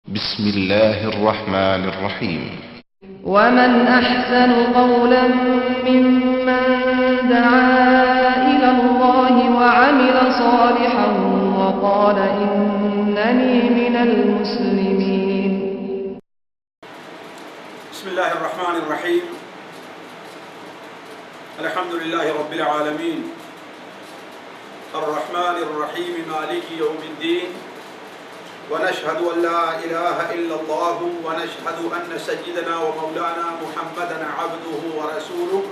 بسم الله الرحمن الرحيم. ومن أحسن قولا ممن دعا إلى الله وعمل صالحا وقال إنني من المسلمين. بسم الله الرحمن الرحيم. الحمد لله رب العالمين الرحمن الرحيم مالك يوم الدين، ونشهد أن لا إله إلا الله ونشهد أن سيدنا ومولانا محمدا عبده ورسوله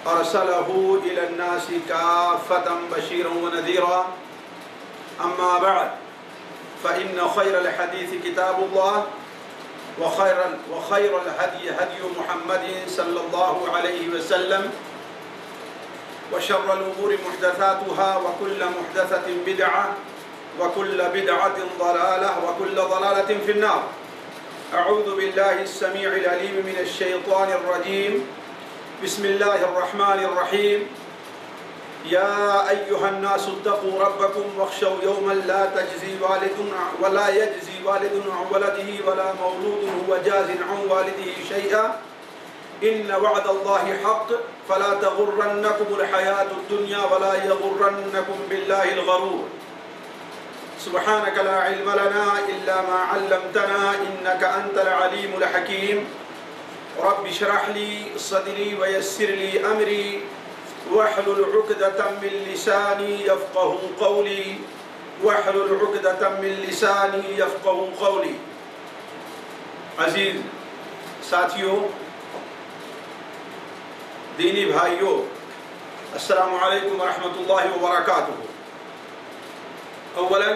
أرسله إلى الناس كافة بشيرا ونذيرا. أما بعد فإن خير الحديث كتاب الله وخير الهدي هدي محمد صلى الله عليه وسلم، وشر الأمور محدثاتها وكل محدثة بدعة وكل بدعة ضلالة وكل ضلالة في النار. أعوذ بالله السميع العليم من الشيطان الرجيم. بسم الله الرحمن الرحيم. يا أيها الناس اتقوا ربكم واخشوا يوما لا تجزي والد ولا يجزي والد عن ولده ولا مولود هو جاز عن والده شيئا إن وعد الله حق فلا تغرنكم الحياة الدنيا ولا يغرنكم بالله الغرور. سبحانك لا علم لنا إلا ما علمتنا إنك أنت العليم الحكيم. رب اشرح لي صدري ويسر لي أمري واحلل عقدة من لساني يفقه قولي واحلل عقدة من لساني يفقه قولي. عزیز ساتھیوں، دینی بھائیوں، السلام علیکم ورحمۃ اللہ وبرکاتہ. اولا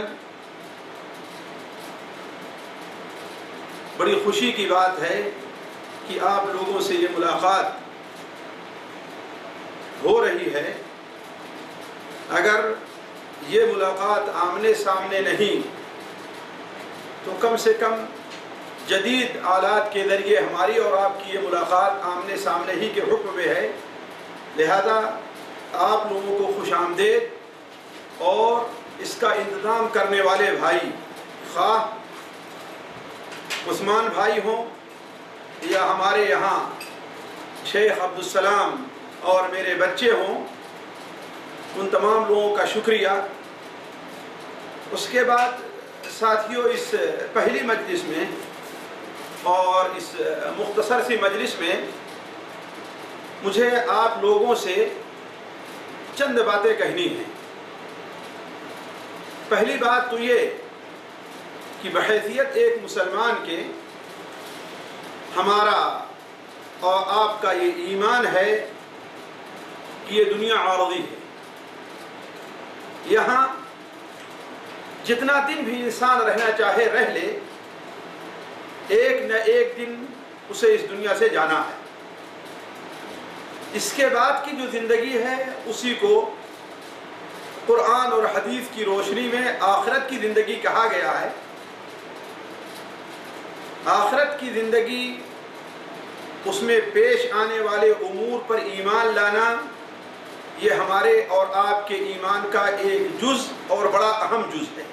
بڑی خوشی کی بات ہے کہ آپ لوگوں سے یہ ملاقات ہو رہی ہے. اگر یہ ملاقات آمنے سامنے نہیں تو کم سے کم جدید آلات کے ذریعے ہماری اور آپ کی یہ ملاقات آمنے سامنے ہی کے حکم میں ہے. لہذا آپ لوگوں کو خوش آمدید. اور اس کا انتظام کرنے والے بھائی، خواہ عثمان بھائی ہوں یا ہمارے یہاں شیخ عبدالسلام اور میرے بچے ہوں، ان تمام لوگوں کا شکریہ. اس کے بعد ساتھیوں، اس پہلی مجلس میں اور اس مختصر سی مجلس میں مجھے آپ لوگوں سے چند باتیں کہنی ہیں. پہلی بات تو یہ کہ بحیثیت ایک مسلمان کے ہمارا اور آپ کا یہ ایمان ہے کہ یہ دنیا عارضی ہے. یہاں جتنا دن بھی انسان رہنا چاہے رہ لے، ایک نہ ایک دن اسے اس دنیا سے جانا ہے. اس کے بعد کی جو زندگی ہے اسی کو قرآن اور حدیث کی روشنی میں آخرت کی زندگی کہا گیا ہے. آخرت کی زندگی، اس میں پیش آنے والے امور پر ایمان لانا، یہ ہمارے اور آپ کے ایمان کا ایک جز اور بڑا اہم جز ہے.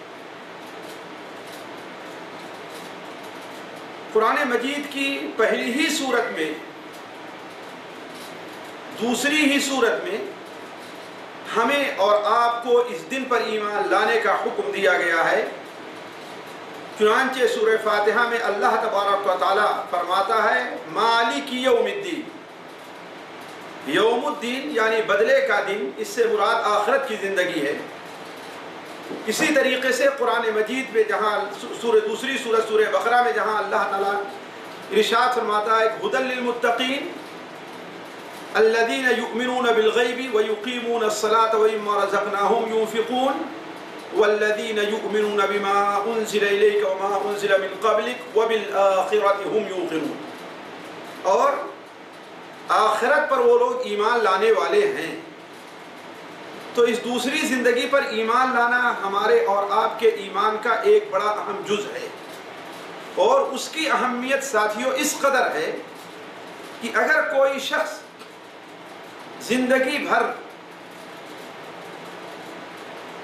قرآن مجید کی پہلی ہی سورت میں، دوسری ہی سورت میں ہمیں اور آپ کو اس دن پر ایمان لانے کا حکم دیا گیا ہے. چنانچہ سورہ فاتحہ میں اللہ تبارک و تعالی فرماتا ہے مالک یوم الدین. یوم الدین یعنی بدلے کا دن، اس سے مراد آخرت کی زندگی ہے. اسی طریقے سے قرآن مجید میں جہاں دوسری سورت سورہ بقرہ میں جہاں اللہ تعالیٰ ارشاد فرماتا ہے ہدی للمتقین الذین یؤمنون بالغیب ویقیمون الصلاة ومما رزقناہم ينفقون والذین یؤمنون بما انزل الیک وما انزل من قبلک وبالآخرۃ هم یوقنون. اور آخرت پر وہ لوگ ایمان لانے والے ہیں. تو اس دوسری زندگی پر ایمان لانا ہمارے اور آپ کے ایمان کا ایک بڑا اہم جز ہے. اور اس کی اہمیت ساتھیوں اس قدر ہے کہ اگر کوئی شخص زندگی بھر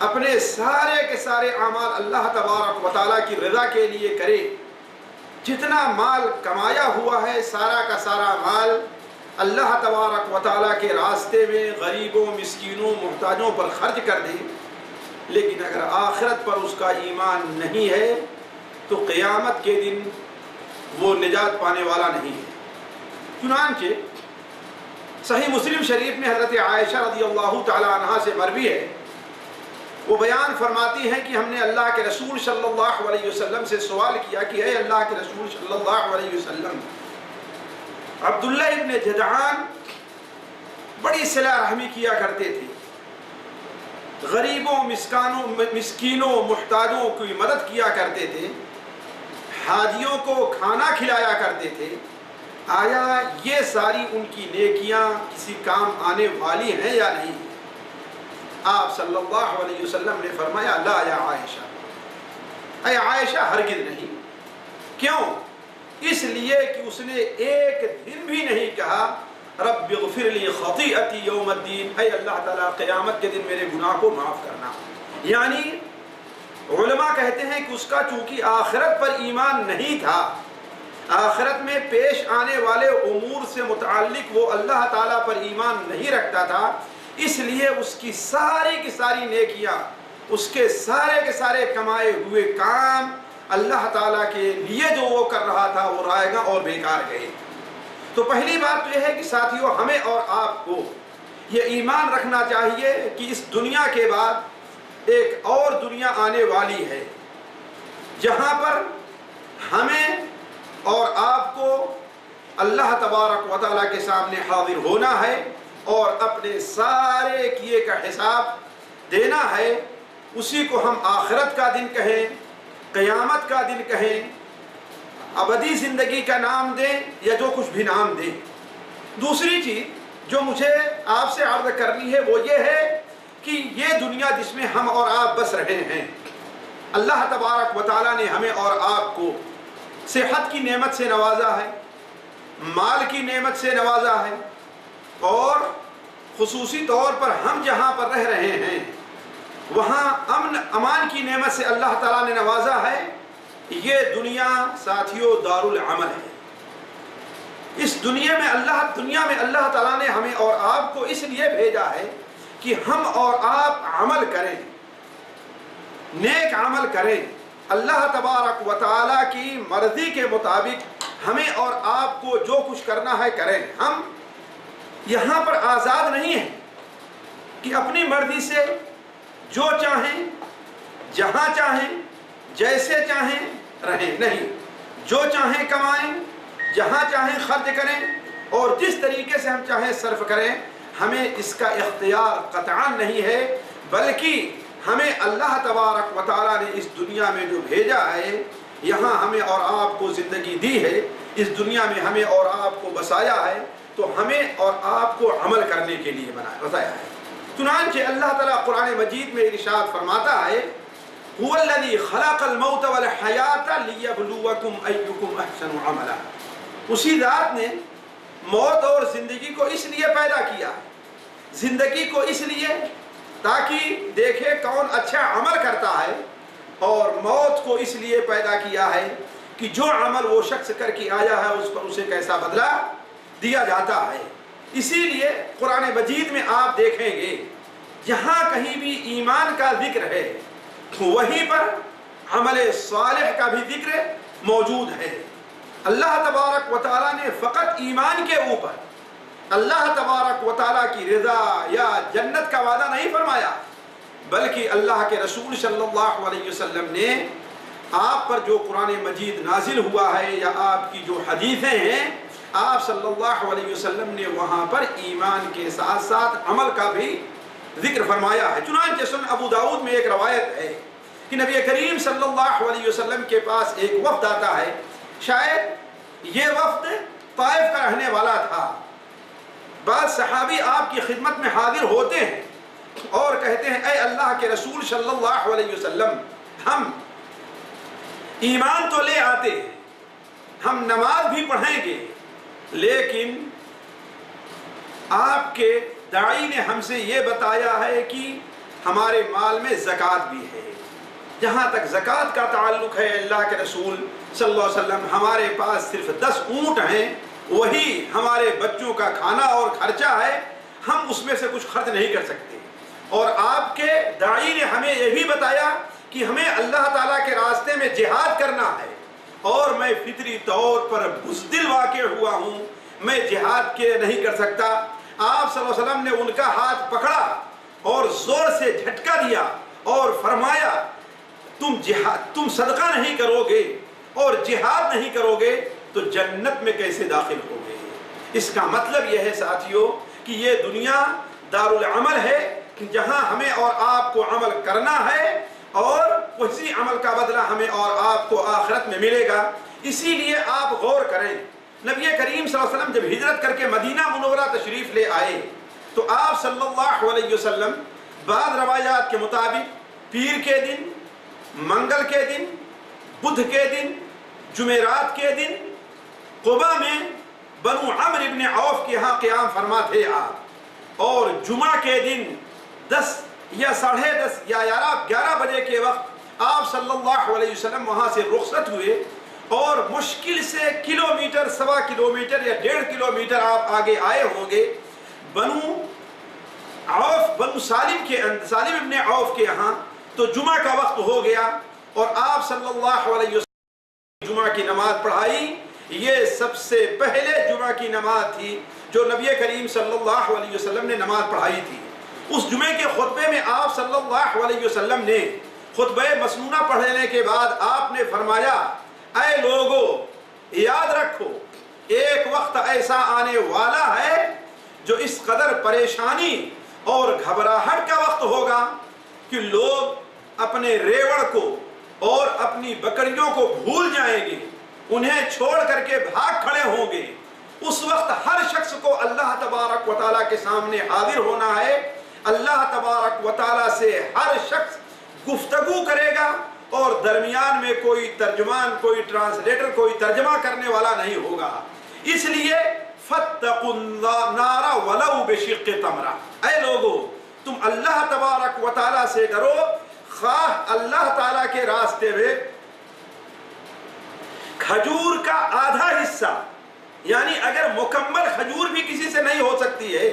اپنے سارے کے سارے اعمال اللہ تبارک و تعالیٰ کی رضا کے لیے کرے، جتنا مال کمایا ہوا ہے سارا کا سارا مال اللہ تبارک و تعالیٰ کے راستے میں غریبوں، مسکینوں، محتاجوں پر خرچ کر دے، لیکن اگر آخرت پر اس کا ایمان نہیں ہے تو قیامت کے دن وہ نجات پانے والا نہیں ہے۔ چنانچہ صحیح مسلم شریف میں حضرت عائشہ رضی اللہ تعالیٰ عنہا سے مروی ہے، وہ بیان فرماتی ہیں کہ ہم نے اللہ کے رسول صلی اللہ علیہ وسلم سے سوال کیا کہ اے اللہ کے رسول صلی اللہ علیہ وسلم، عبداللہ ابن جدعان بڑی صلہ رحمی کیا کرتے تھے، غریبوں، مسکینوں، محتاجوں کی مدد کیا کرتے تھے، حاجیوں کو کھانا کھلایا کرتے تھے، آیا یہ ساری ان کی نیکیاں کسی کام آنے والی ہیں یا نہیں؟ آپ صلی اللہ علیہ وسلم نے فرمایا لا یا عائشہ، اے عائشہ ہرگز نہیں۔ کیوں؟ اس لیے کہ اس نے ایک دن بھی نہیں کہا رب اغفر لی خطیئتی یوم الدین، اے اللہ تعالیٰ قیامت کے دن میرے گناہ کو معاف کرنا۔ یعنی علماء کہتے ہیں کہ اس کا چونکہ آخرت پر ایمان نہیں تھا، آخرت میں پیش آنے والے امور سے متعلق وہ اللہ تعالیٰ پر ایمان نہیں رکھتا تھا، اس لیے اس کی ساری نیکیاں، اس کے سارے کمائے ہوئے کام اللہ تعالیٰ کے لیے جو وہ کر رہا تھا وہ رائے گاں اور بیکار گئے۔ تو پہلی بات تو یہ ہے کہ ساتھیوں ہمیں اور آپ کو یہ ایمان رکھنا چاہیے کہ اس دنیا کے بعد ایک اور دنیا آنے والی ہے، جہاں پر ہمیں اور آپ کو اللہ تبارک و تعالیٰ کے سامنے حاضر ہونا ہے اور اپنے سارے کیے کا حساب دینا ہے۔ اسی کو ہم آخرت کا دن کہیں، قیامت کا دن کہیں، ابدی زندگی کا نام دیں یا جو کچھ بھی نام دیں۔ دوسری چیز جو مجھے آپ سے عرض کرنی ہے وہ یہ ہے کہ یہ دنیا جس میں ہم اور آپ بس رہے ہیں، اللہ تبارک و تعالیٰ نے ہمیں اور آپ کو صحت کی نعمت سے نوازا ہے، مال کی نعمت سے نوازا ہے، اور خصوصی طور پر ہم جہاں پر رہ رہے ہیں وہاں امن امان کی نعمت سے اللہ تعالیٰ نے نوازا ہے۔ یہ دنیا ساتھیوں دار العمل ہے۔ اس دنیا میں اللہ تعالیٰ نے ہمیں اور آپ کو اس لیے بھیجا ہے کہ ہم اور آپ عمل کریں، نیک عمل کریں، اللہ تبارک و تعالیٰ کی مرضی کے مطابق ہمیں اور آپ کو جو کچھ کرنا ہے کریں۔ ہم یہاں پر آزاد نہیں ہیں کہ اپنی مرضی سے جو چاہیں، جہاں چاہیں، جیسے چاہیں رہیں، نہیں، جو چاہیں کمائیں، جہاں چاہیں خرچ کریں اور جس طریقے سے ہم چاہیں صرف کریں۔ ہمیں اس کا اختیار قطعاً نہیں ہے، بلکہ ہمیں اللہ تبارک و تعالیٰ نے اس دنیا میں جو بھیجا ہے، یہاں ہمیں اور آپ کو زندگی دی ہے، اس دنیا میں ہمیں اور آپ کو بسایا ہے، تو ہمیں اور آپ کو عمل کرنے کے لیے بتایا ہے۔ چنانچہ اللہ تعالیٰ قرآن مجید میں ارشاد فرماتا ہے هو الذی خلق الموت والحیات لیبلوکم ایکم احسن عملا، اسی ذات نے موت اور زندگی کو اس لیے پیدا کیا ہے، زندگی کو اس لیے تاکہ دیکھے کون اچھا عمل کرتا ہے، اور موت کو اس لیے پیدا کیا ہے کہ جو عمل وہ شخص کر کے آیا ہے اس پر اسے کیسا بدلہ دیا جاتا ہے۔ اسی لیے قرآن مجید میں آپ دیکھیں گے جہاں کہیں بھی ایمان کا ذکر ہے وہیں پر عمل صالح کا بھی ذکر موجود ہے۔ اللہ تبارک و تعالیٰ نے فقط ایمان کے اوپر اللہ تبارک و تعالیٰ کی رضا یا جنت کا وعدہ نہیں فرمایا، بلکہ اللہ کے رسول صلی اللہ علیہ وسلم نے آپ پر جو قرآن مجید نازل ہوا ہے یا آپ کی جو حدیثیں ہیں، آپ صلی اللہ علیہ وسلم نے وہاں پر ایمان کے ساتھ ساتھ عمل کا بھی ذکر فرمایا ہے۔ چنانچہ سنن ابو داؤد میں ایک روایت ہے کہ نبی کریم صلی اللہ علیہ وسلم کے پاس ایک وفد آتا ہے، شاید یہ وفد طائف کا رہنے والا تھا۔ بعض صحابی آپ کی خدمت میں حاضر ہوتے ہیں اور کہتے ہیں اے اللہ کے رسول صلی اللہ علیہ وسلم، ہم ایمان تو لے آتے ہیں، ہم نماز بھی پڑھیں گے، لیکن آپ کے داعی نے ہم سے یہ بتایا ہے کہ ہمارے مال میں زکوٰۃ بھی ہے۔ جہاں تک زکوٰۃ کا تعلق ہے، اللہ کے رسول صلی اللہ علیہ وسلم، ہمارے پاس صرف 10 اونٹ ہیں، وہی ہمارے بچوں کا کھانا اور خرچہ ہے، ہم اس میں سے کچھ خرچ نہیں کر سکتے۔ اور آپ کے داعی نے ہمیں یہ بھی بتایا کہ ہمیں اللہ تعالیٰ کے راستے میں جہاد کرنا ہے، اور میں فطری طور پر بزدل واقع ہوا ہوں، میں جہاد کے نہیں کر سکتا۔ آپ صلی اللہ علیہ وسلم نے ان کا ہاتھ پکڑا اور زور سے جھٹکا دیا اور فرمایا تم صدقہ نہیں کرو گے اور جہاد نہیں کرو گے تو جنت میں کیسے داخل ہوگے؟ اس کا مطلب یہ ہے ساتھیوں کہ یہ دنیا دارالعمل ہے، جہاں ہمیں اور آپ کو عمل کرنا ہے، اور اسی عمل کا بدلہ ہمیں اور آپ کو آخرت میں ملے گا۔ اسی لیے آپ غور کریں، نبی کریم صلی اللہ علیہ وسلم جب ہجرت کر کے مدینہ منورہ تشریف لے آئے تو آپ صلی اللہ علیہ وسلم بعض روایات کے مطابق پیر کے دن، منگل کے دن، بدھ کے دن، جمعرات کے دن قباء میں بنو عمرو ابن عوف کے ہاں قیام فرما تھے آپ، اور جمعہ کے دن 10 یا 10:30 یا 11 بجے کے وقت آپ صلی اللہ علیہ وسلم وہاں سے رخصت ہوئے، اور مشکل سے کلومیٹر، 1.25 کلومیٹر یا 1.5 کلومیٹر آپ آگے آئے ہوں گے بنو سالم ابن عوف کے یہاں، تو جمعہ کا وقت ہو گیا اور آپ صلی اللہ علیہ وسلم جمعہ کی نماز پڑھائی۔ یہ سب سے پہلے جمعہ کی نماز تھی جو نبی کریم صلی اللہ علیہ وسلم نے نماز پڑھائی تھی۔ اس جمعے کے خطبے میں آپ صلی اللہ علیہ وسلم نے خطبہ مسنونہ پڑھنے کے بعد آپ نے فرمایا، اے لوگو یاد رکھو ایک وقت ایسا آنے والا ہے جو اس قدر پریشانی اور گھبراہٹ کا وقت ہوگا کہ لوگ اپنے ریوڑ کو اور اپنی بکریوں کو بھول جائیں گے، انہیں چھوڑ کر کے بھاگ کھڑے ہوں گے۔ اس وقت ہر شخص کو اللہ تبارک و تعالیٰ کے سامنے حاضر ہونا ہے، اللہ تبارک و تعالیٰ سے ہر شخص گفتگو کرے گا، اور درمیان میں کوئی ترجمان، کوئی ٹرانسلیٹر، کوئی ترجمہ کرنے والا نہیں ہوگا۔ اس لیے فَاتَّقُوا النَّارَ وَلَوْ بِشِقِّ تَمْرَةٍ، اے لوگو تم اللہ تبارک و تعالیٰ سے ڈرو، خواہ اللہ تعالیٰ کے راستے میں کھجور کا آدھا حصہ، یعنی اگر مکمل کھجور بھی کسی سے نہیں ہو سکتی ہے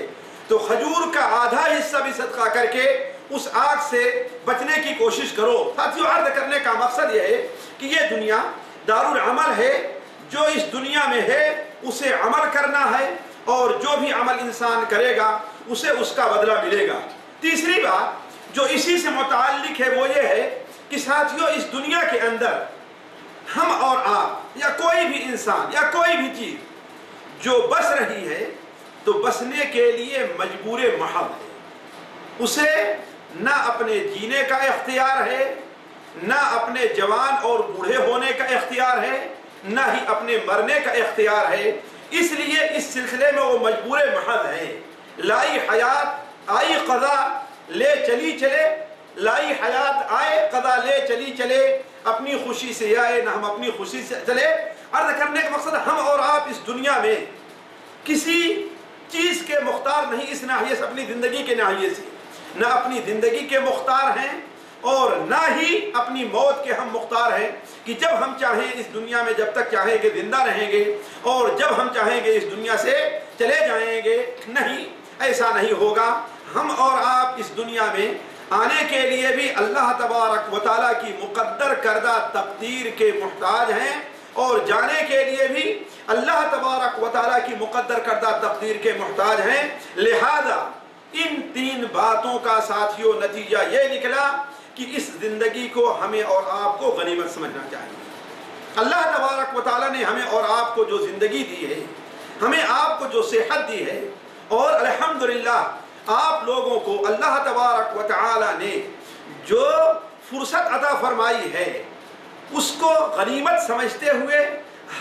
تو کھجور کا آدھا حصہ بھی صدقہ کر کے اس آگ سے بچنے کی کوشش کرو۔ ساتھیوں، عرض کرنے کا مقصد یہ ہے کہ یہ دنیا دارالعمل ہے، جو اس دنیا میں ہے اسے عمل کرنا ہے، اور جو بھی عمل انسان کرے گا اسے اس کا بدلہ ملے گا۔ تیسری بات جو اسی سے متعلق ہے وہ یہ ہے کہ ساتھیوں، اس دنیا کے اندر ہم اور آپ یا کوئی بھی انسان یا کوئی بھی چیز جو بس رہی ہے تو بسنے کے لیے مجبور محض ہے، اسے نہ اپنے جینے کا اختیار ہے، نہ اپنے جوان اور بوڑھے ہونے کا اختیار ہے، نہ ہی اپنے مرنے کا اختیار ہے۔ اس لیے اس سلسلے میں وہ مجبور محض ہے۔ لائی حیات آئی قضا لے چلی چلے، لائی حیات آئے قضا لے چلی چلے، اپنی خوشی سے آئے نہ ہم اپنی خوشی سے چلے۔ عرض کرنے کا مقصد ہم اور آپ اس دنیا میں کسی چیز کے مختار نہیں، اس ناحیے سے اپنی زندگی کے ناحیے سے نہ اپنی زندگی کے مختار ہیں اور نہ ہی اپنی موت کے ہم مختار ہیں کہ جب ہم چاہیں اس دنیا میں جب تک چاہیں گے زندہ رہیں گے اور جب ہم چاہیں گے اس دنیا سے چلے جائیں گے۔ نہیں، ایسا نہیں ہوگا۔ ہم اور آپ اس دنیا میں آنے کے لیے بھی اللہ تبارک و تعالیٰ کی مقدر کردہ تقدیر کے محتاج ہیں، اور جانے کے لیے بھی اللہ تبارک و تعالیٰ کی مقدر کردہ تقدیر کے محتاج ہیں۔ لہذا ان 3 باتوں کا ساتھیوں نتیجہ یہ نکلا کہ اس زندگی کو ہمیں اور آپ کو غنیمت سمجھنا چاہیے۔ اللہ تبارک و تعالیٰ نے ہمیں اور آپ کو جو زندگی دی ہے، ہمیں آپ کو جو صحت دی ہے، اور الحمدللہ آپ لوگوں کو اللہ تبارک و تعالیٰ نے جو فرصت عطا فرمائی ہے اس کو غنیمت سمجھتے ہوئے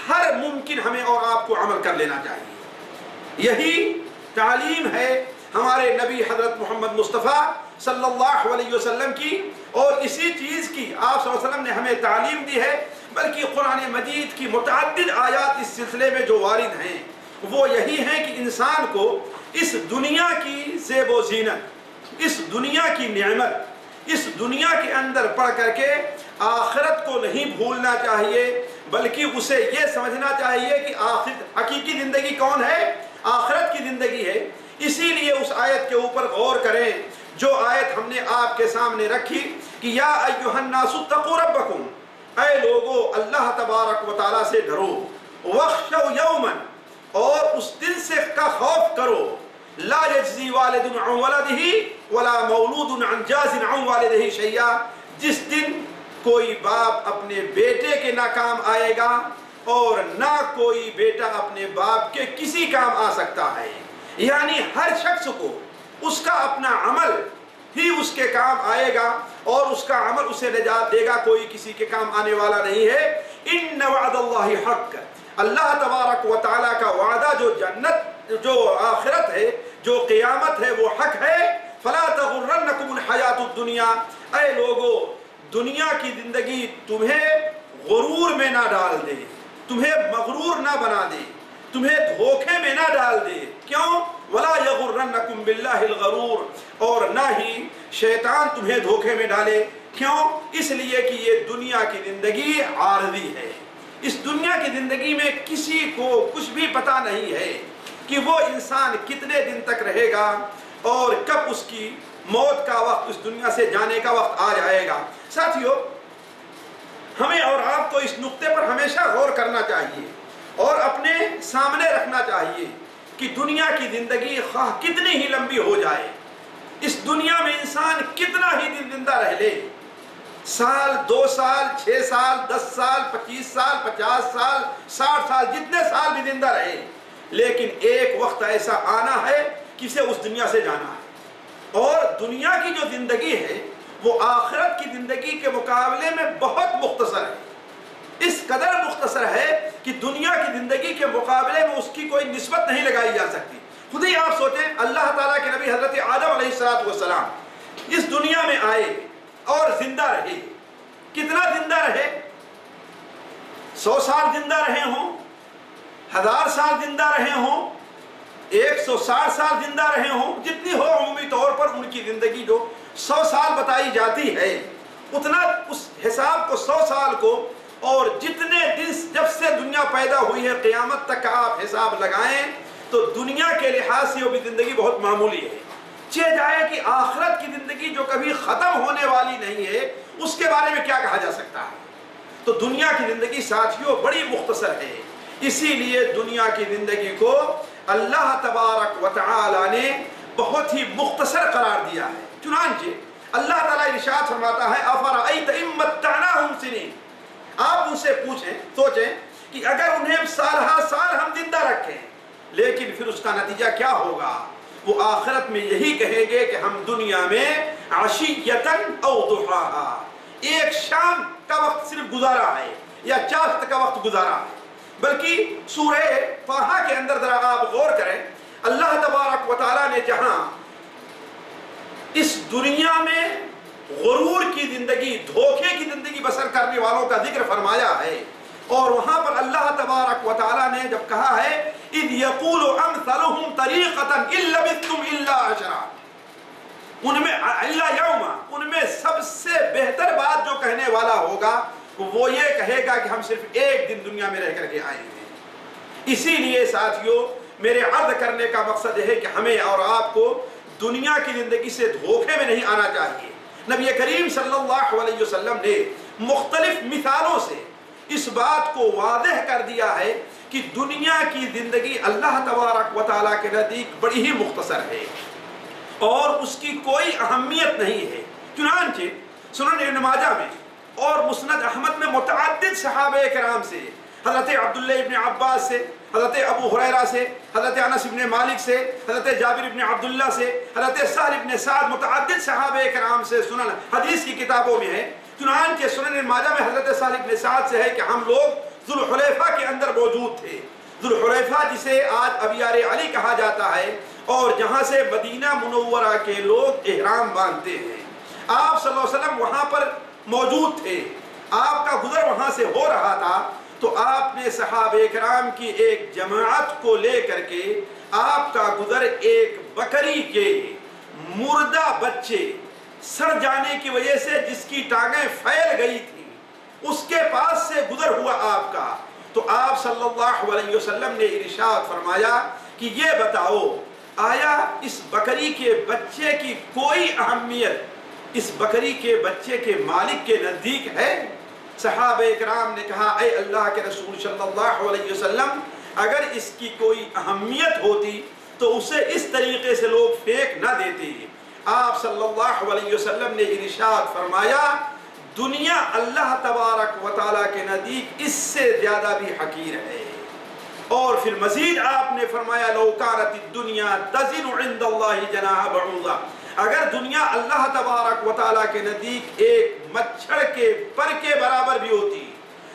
ہر ممکن ہمیں اور آپ کو عمل کر لینا چاہیے۔ یہی تعلیم ہے ہمارے نبی حضرت محمد مصطفیٰ صلی اللہ علیہ وسلم کی، اور اسی چیز کی آپ صلی اللہ علیہ وسلم نے ہمیں تعلیم دی ہے، بلکہ قرآن مجید کی متعدد آیات اس سلسلے میں جو وارد ہیں وہ یہی ہیں کہ انسان کو اس دنیا کی زیب و زینت اس دنیا کی نعمت اس دنیا کے اندر پڑھ کر کے آخرت کو نہیں بھولنا چاہیے، بلکہ اسے یہ سمجھنا چاہیے کہ حقیقی زندگی کون ہے؟ آخرت کی زندگی ہے۔ اسی لیے اس آیت کے اوپر غور کریں جو آیت ہم نے آپ کے سامنے رکھی کہ یا ایھا الناس اتقوا ربکم، اے لوگو اللہ تبارک و تعالیٰ سے ڈرو، واخشوا یوما، اور اس دن سے کا خوف کرو، لا یجزی والد عن ولدہ ولا مولود عن جاز عن والدہ شیئا، جس دن کوئی باپ اپنے بیٹے کے نہ کام آئے گا اور نہ کوئی بیٹا اپنے باپ کے کسی کام آ سکتا ہے۔ یعنی ہر شخص کو اس کا اپنا عمل ہی اس کے کام آئے گا اور اس کا عمل اسے نجات دے گا، کوئی کسی کے کام آنے والا نہیں ہے۔ ان وعد اللہ حق، اللہ تبارک و تعالیٰ کا وعدہ جو جنت، جو آخرت ہے، جو قیامت ہے، وہ حق ہے۔ فلا تغرنکم الحیات الدنیا، اے لوگو دنیا کی زندگی تمہیں غرور میں نہ ڈال دے، تمہیں مغرور نہ بنا دے، تمہیں دھوکے میں نہ ڈال دے۔ کیوں؟ ولا یغرنکم باللہ الغرور، اور نہ ہی شیطان تمہیں دھوکے میں ڈالے۔ کیوں؟ اس لیے کہ یہ دنیا کی زندگی عارضی ہے۔ اس دنیا کی زندگی میں کسی کو کچھ بھی پتہ نہیں ہے کہ وہ انسان کتنے دن تک رہے گا اور کب اس کی موت کا وقت، اس دنیا سے جانے کا وقت آ جائے گا۔ ساتھیو، ہمیں اور آپ کو اس نقطے پر ہمیشہ غور کرنا چاہیے اور اپنے سامنے رکھنا چاہیے کہ دنیا کی زندگی خواہ کتنی ہی لمبی ہو جائے، اس دنیا میں انسان کتنا ہی دن زندہ رہ لے، سال، 2 سال، 6 سال، 10 سال، 25 سال، 50 سال، 60 سال، جتنے سال بھی زندہ رہے، لیکن ایک وقت ایسا آنا ہے کہ اسے اس دنیا سے جانا ہے۔ اور دنیا کی جو زندگی ہے وہ آخرت کی زندگی کے مقابلے میں بہت مختصر ہے، اس قدر مختصر ہے کہ دنیا کی زندگی کے مقابلے میں اس کی کوئی نسبت نہیں لگائی جا سکتی۔ خود ہی آپ سوچیں، اللہ تعالیٰ کے نبی حضرت آدم علیہ السلام اس دنیا میں آئے اور زندہ رہے، کتنا زندہ رہے؟ 100 سال زندہ رہے ہوں، 1000 سال زندہ رہے ہوں، 160 سال زندہ رہے ہوں، جتنی ہو عمومی طور پر ان کی زندگی جو 100 سال بتائی جاتی ہے، اتنا اس حساب کو 100 سال کو اور جتنے دن جب سے دنیا پیدا ہوئی ہے قیامت تک کا آپ حساب لگائیں تو دنیا کے لحاظ سے وہ بھی زندگی بہت معمولی ہے۔ چہ جائے کہ آخرت کی زندگی جو کبھی ختم ہونے والی نہیں ہے، اس کے بارے میں کیا کہا جا سکتا ہے؟ تو دنیا کی زندگی ساتھیوں بڑی مختصر ہے، اسی لیے دنیا کی زندگی کو اللہ تبارک و تعالی نے بہت ہی مختصر قرار دیا ہے۔ چنانچہ اللہ تعالیٰ ارشاد فرماتا ہے افرأیت ان متعناہم سنین، آپ ان سے پوچھیں، سوچیں کہ اگر انہیں سالہ سال ہم زندہ رکھیں لیکن پھر اس کا نتیجہ کیا ہوگا؟ وہ آخرت میں یہی کہیں گے کہ ہم دنیا میں عشیۃً او ضحاہا، ایک شام کا وقت صرف گزارا ہے یا چاشت کا وقت گزارا ہے۔ بلکہ سورہ طٰہٰ کے اندر ذرا آپ غور کریں، اللہ تبارک و تعالیٰ نے جہاں اس دنیا میں غرور کی زندگی، دھوکے کی زندگی بسر کرنے والوں کا ذکر فرمایا ہے، اور وہاں پر اللہ تبارک و تعالیٰ نے جب کہا ہے اِذْ يَقُولُ أَمْثَلُهُمْ طَرِيقَةً إِن لَبِثْتُمْ إِلَّا عَشْرًا، ان میں إِلَّا يَوْمًا، ان میں سب سے بہتر بات جو کہنے والا ہوگا وہ یہ کہے گا کہ ہم صرف ایک دن دنیا میں رہ کر کے آئے ہیں۔ اسی لیے ساتھیوں میرے عرض کرنے کا مقصد یہ ہے کہ ہمیں اور آپ کو دنیا کی زندگی سے دھوکے میں نہیں آنا چاہیے۔ نبی کریم صلی اللہ علیہ وسلم نے مختلف مثالوں سے اس بات کو واضح کر دیا ہے کہ دنیا کی زندگی اللہ تبارک و تعالیٰ کے نزدیک بڑی ہی مختصر ہے اور اس کی کوئی اہمیت نہیں ہے۔ چنانچہ سنن ابن ماجہ میں اور مسند احمد میں متعدد صحابہ کرام سے، حضرت عبداللہ ابن عباس سے، حضرت ابو ہریرہ سے، حضرت انس ابن مالک سے، حضرت جابر ابن عبداللہ سے، حضرت سہل ابن سعد، متعدد صحابہ کرام سے سنن حدیث کی کتابوں میں ہے۔ چنانچہ سنن ماجہ میں حضرت سہل ابن سعد سے ہے کہ ہم لوگ ذوالحلیفہ کے اندر موجود تھے۔ ذوالحلیفہ جسے آج ابیار علی کہا جاتا ہے اور جہاں سے مدینہ منورہ کے لوگ احرام باندھتے ہیں، آپ صلی اللہ علیہ وسلم وہاں پر موجود تھے، آپ کا گزر وہاں سے ہو رہا تھا، تو آپ نے صحابہ کرام کی ایک جماعت کو لے کر کے آپ کا گزر ایک بکری کے مردہ بچے سڑ جانے کی وجہ سے جس کی ٹانگیں پھیل گئی تھی اس کے پاس سے گزر ہوا آپ کا، تو آپ صلی اللہ علیہ وسلم نے ارشاد فرمایا کہ یہ بتاؤ آیا اس بکری کے بچے کی کوئی اہمیت اس بکری کے بچے کے مالک کے نزدیک ہے؟ صحابہ کرام نے کہا اے اللہ کے رسول صلی اللہ علیہ وسلم، اگر اس کی کوئی اہمیت ہوتی تو اسے اس طریقے سے لوگ پھینک نہ دیتے۔ آپ صلی اللہ علیہ وسلم نے ارشاد فرمایا دنیا اللہ تبارک و تعالیٰ کے نزدیک اس سے زیادہ بھی حقیر ہے۔ اور پھر مزید آپ نے فرمایا لو کانت الدنیا تزن عند اللہ جناح بعوضہ، اگر دنیا اللہ تبارک و تعالیٰ کے نزدیک ایک مچھر کے پر کے برابر بھی ہوتی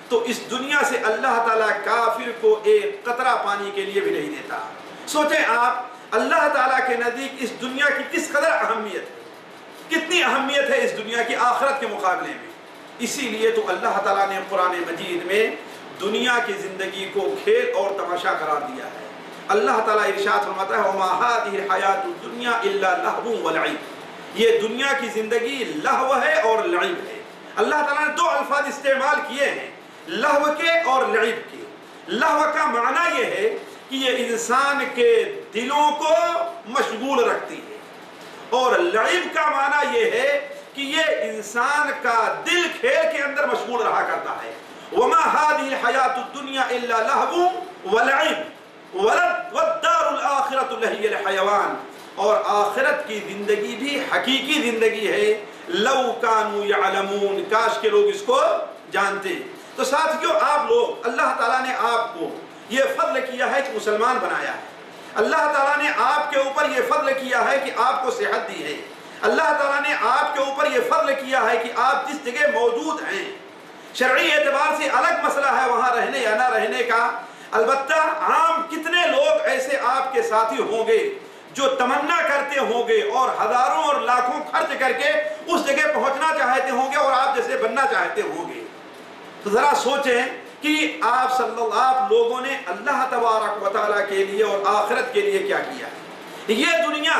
تو اس دنیا سے اللہ تعالیٰ کافر کو ایک قطرہ پانی کے لیے بھی نہیں دیتا۔ سوچیں آپ اللہ تعالیٰ کے نزدیک اس دنیا کی کس قدر اہمیت ہے، کتنی اہمیت ہے اس دنیا کی آخرت کے مقابلے میں۔ اسی لیے تو اللہ تعالیٰ نے قرآن مجید میں دنیا کی زندگی کو کھیل اور تماشا قرار دیا ہے۔ اللہ تعالیٰ ارشاد فرماتا ہے وَمَا هَٰذِهِ الْحَيَاةُ الدُّنْيَا إِلَّا لَهْوٌ وَلَعِبٌ، یہ دنیا کی زندگی لہو ہے اور لعب ہے۔ اللہ تعالیٰ نے دو الفاظ استعمال کیے ہیں، لہو کے اور لعب کے۔ لہو کا معنی یہ ہے کہ یہ انسان کے دلوں کو مشغول رکھتی ہے، اور لعب کا معنی یہ ہے کہ یہ انسان کا دل کھیل کے اندر مشغول رہا کرتا ہے۔ وَمَا هَٰذِهِ الْحَيَاةُ الدُّنْيَا إِلَّا لَهْوٌ وَلَعِبٌ وَالدَّارُ الْآخِرَةُ لَهِيَ الْحَيَوَانُ، اور آخرت کی زندگی بھی حقیقی زندگی ہے۔ لَوْ كَانُوا يَعْلَمُونَ، کاش کے لوگ اس کو جانتے۔ تو ساتھیو آپ لوگ، اللہ تعالیٰ نے آپ کو یہ فضل کیا ہے کہ مسلمان بنایا ہے، اللہ تعالیٰ نے آپ کے اوپر یہ فضل کیا ہے کہ آپ کو صحت دی ہے، اللہ تعالیٰ نے آپ کے اوپر یہ فضل کیا ہے کہ آپ جس جگہ موجود ہیں، شرعی اعتبار سے الگ مسئلہ ہے وہاں رہنے یا نہ رہنے کا، البتہ عام کتنے لوگ ایسے آپ کے ساتھی ہوں گے جو تمنا کرتے ہوں گے اور ہزاروں اور لاکھوں خرچ کر کے اس جگہ پہنچنا چاہتے ہوں گے اور آپ جیسے بننا چاہتے ہوں گے۔ تو ذرا سوچیں کہ آپ لوگوں نے اللہ تبارک و تعالیٰ کے لیے اور آخرت کے لیے کیا کیا ہے۔ یہ دنیا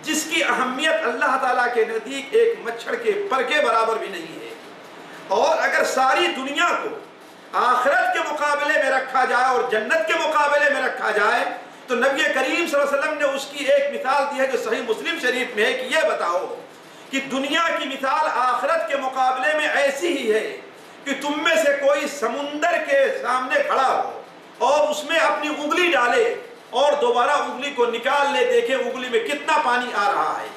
جس کی اہمیت اللہ تعالیٰ کے نزدیک ایک مچھر کے پر کے برابر بھی نہیں ہے، اور اگر ساری دنیا کو آخرت کے مقابلے میں رکھا جائے اور جنت کے مقابلے میں رکھا جائے تو نبی کریم صلی اللہ علیہ وسلم نے اس کی ایک مثال دی ہے جو صحیح مسلم شریف میں ہے کہ یہ بتاؤ کہ دنیا کی مثال آخرت کے مقابلے میں ایسی ہی ہے کہ تم میں سے کوئی سمندر کے سامنے کھڑا ہو اور اس میں اپنی انگلی ڈالے اور دوبارہ انگلی کو نکال لے، دیکھیں انگلی میں کتنا پانی آ رہا ہے۔